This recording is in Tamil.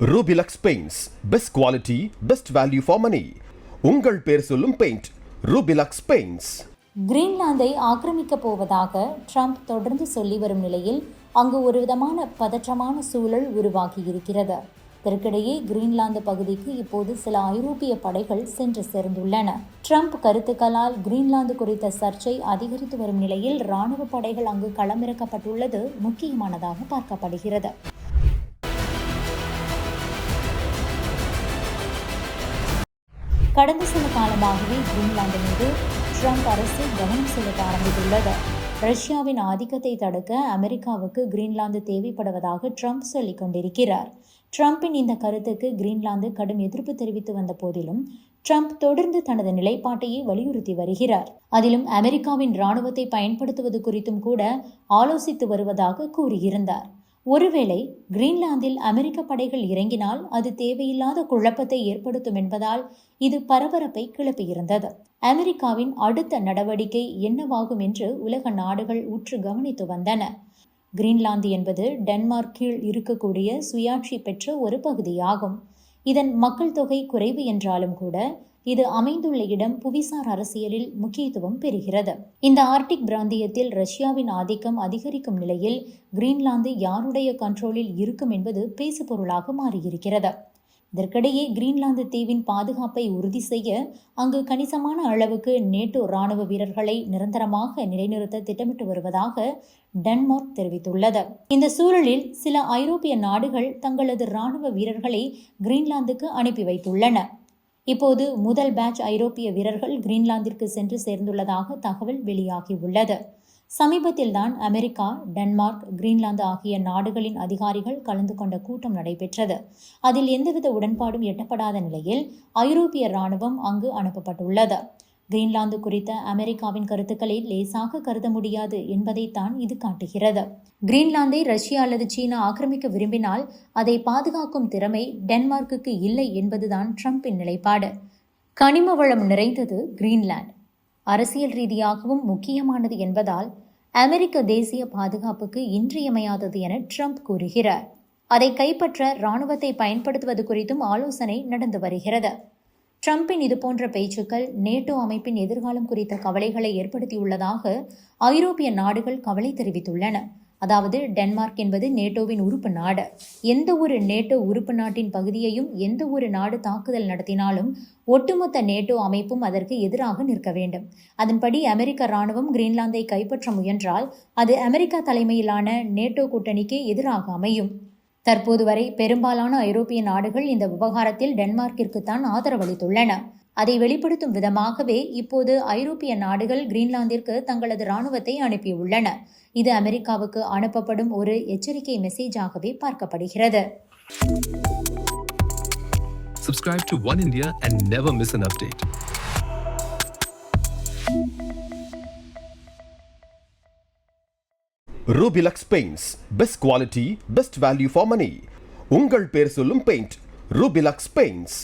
Rubilux Paints. Best quality, best value for money. உங்கள் பேர் சொல்லும் பெயிண்ட் Rubilux Paints. கிரீன்லாந்தை ஆக்கிரமிக்கப் போவதாக ட்ரம்ப் தொடர்ந்து சொல்லி வரும் நிலையில் அங்கு ஒரு விதமான பதற்றமான சூழல் உருவாகியிருக்கிறது. இதற்கிடையே கிரீன்லாந்து பகுதிக்கு இப்போது சில ஐரோப்பிய படைகள் சென்று சேர்ந்துள்ளன. ட்ரம்ப் கருத்துக்களால் கிரீன்லாந்து குறித்த சர்ச்சை அதிகரித்து வரும் நிலையில் இராணுவ படைகள் அங்கு களமிறக்கப்பட்டுள்ளது முக்கியமானதாக பார்க்கப்படுகிறது. கடந்த சில காலமாகவே கிரீன்லாந்து மீது ட்ரம்ப் அரசு கவனம் செலுத்த ஆரம்பித்துள்ளது. ரஷ்யாவின் ஆதிக்கத்தை தடுக்க அமெரிக்காவுக்கு கிரீன்லாந்து தேவைப்படுவதாக ட்ரம்ப் சொல்லிக் கொண்டிருக்கிறார். ட்ரம்பின் இந்த கருத்துக்கு கிரீன்லாந்து கடும் எதிர்ப்பு தெரிவித்து வந்த போதிலும் ட்ரம்ப் தொடர்ந்து தனது நிலைப்பாட்டையே வலியுறுத்தி வருகிறார். அதிலும் அமெரிக்காவின் இராணுவத்தை பயன்படுத்துவது குறித்தும் கூட ஆலோசித்து வருவதாக கூறியிருந்தார். ஒருவேளை கிரீன்லாந்தில் அமெரிக்க படைகள் இறங்கினால் அது தேவையில்லாத குழப்பத்தை ஏற்படுத்தும் என்பதால் இது பரபரப்பை கிளப்பியிருந்தது. அமெரிக்காவின் அடுத்த நடவடிக்கை என்னவாகும் என்று உலக நாடுகள் உற்று கவனித்து வந்தன. கிரீன்லாந்து என்பது டென்மார்க் கீழ் இருக்கக்கூடிய சுயாட்சி பெற்ற ஒரு பகுதியாகும். இதன் மக்கள் தொகை குறைவு என்றாலும் கூட இது அமைந்துள்ள இடம் புவிசார் அரசியலில் முக்கியத்துவம் பெறுகிறது. இந்த ஆர்டிக் பிராந்தியத்தில் ரஷ்யாவின் ஆதிக்கம் அதிகரிக்கும் நிலையில் கிரீன்லாந்து யாருடைய கண்ட்ரோலில் இருக்கும் என்பது பேசுபொருளாக மாறியிருக்கிறது. இதற்கிடையே கிரீன்லாந்து தீவின் பாதுகாப்பை உறுதி செய்ய அங்கு கணிசமான அளவுக்கு நேட்டோ ராணுவ வீரர்களை நிரந்தரமாக நிலைநிறுத்த திட்டமிட்டு வருவதாக டென்மார்க் தெரிவித்துள்ளது. இந்த சூழலில் சில ஐரோப்பிய நாடுகள் தங்களது ராணுவ வீரர்களை கிரீன்லாந்துக்கு அனுப்பி வைத்துள்ளன. இப்போது முதல் பேட்ச் ஐரோப்பிய வீரர்கள் கிரீன்லாந்திற்கு சென்று சேர்ந்துள்ளதாக தகவல் வெளியாகியுள்ளது. சமீபத்தில்தான் அமெரிக்கா, டென்மார்க், கிரீன்லாந்து ஆகிய நாடுகளின் அதிகாரிகள் கலந்து கொண்ட கூட்டம் நடைபெற்றது. அதில் எந்தவித உடன்பாடும் எட்டப்படாத நிலையில் ஐரோப்பிய இராணுவம் அங்கு அனுப்பப்பட்டுள்ளது. கிரீன்லாந்து குறித்த அமெரிக்காவின் கருத்துக்களை லேசாக கருத முடியாது என்பதைத்தான் இது காட்டுகிறது. கிரீன்லாந்தை ரஷ்யா அல்லது சீனா ஆக்கிரமிக்க விரும்பினால் அதை பாதுகாக்கும் திறமை டென்மார்க்குக்கு இல்லை என்பதுதான் ட்ரம்பின் நிலைப்பாடு. கனிம வளம் நிறைந்தது கிரீன்லாந்து, அரசியல் ரீதியாகவும் முக்கியமானது என்பதால் அமெரிக்க தேசிய பாதுகாப்புக்கு இன்றியமையாதது என ட்ரம்ப் கூறுகிறார். அதை கைப்பற்ற இராணுவத்தை பயன்படுத்துவது குறித்தும் ஆலோசனை நடந்து வருகிறது. ட்ரம்பின் இதுபோன்ற பேச்சுக்கள் நேட்டோ அமைப்பின் எதிர்காலம் குறித்த கவலைகளை ஏற்படுத்தியுள்ளதாக ஐரோப்பிய நாடுகள் கவலை தெரிவித்துள்ளன. அதாவது டென்மார்க் என்பது நேட்டோவின் உறுப்பு நாடு. எந்த ஒரு நேட்டோ உறுப்பு நாட்டின் பகுதியையும் எந்த ஒரு நாடு தாக்குதல் நடத்தினாலும் ஒட்டுமொத்த நேட்டோ அமைப்பும் அதற்கு எதிராக நிற்க வேண்டும். அதன்படி அமெரிக்க இராணுவம் கிரீன்லாந்தை கைப்பற்ற முயன்றால் அது அமெரிக்கா தலைமையிலான நேட்டோ கூட்டணிக்கு எதிராக அமையும். தற்போது வரை பெரும்பாலான ஐரோப்பிய நாடுகள் இந்த விவகாரத்தில் டென்மார்க்கிற்குத்தான் ஆதரவளித்துள்ளன. அதை வெளிப்படுத்தும் விதமாகவே இப்போது ஐரோப்பிய நாடுகள் கிரீன்லாந்திற்கு தங்களது இராணுவத்தை அனுப்பியுள்ளன. இது அமெரிக்காவுக்கு அனுப்பப்படும் ஒரு எச்சரிக்கை மெசேஜாகவே பார்க்கப்படுகிறது. Subscribe to One India and never miss an update. Rubilux Paints. Best quality, best value for money. உங்கள் பேர் சொல்லும் பெயிண்ட் Rubilux Paints.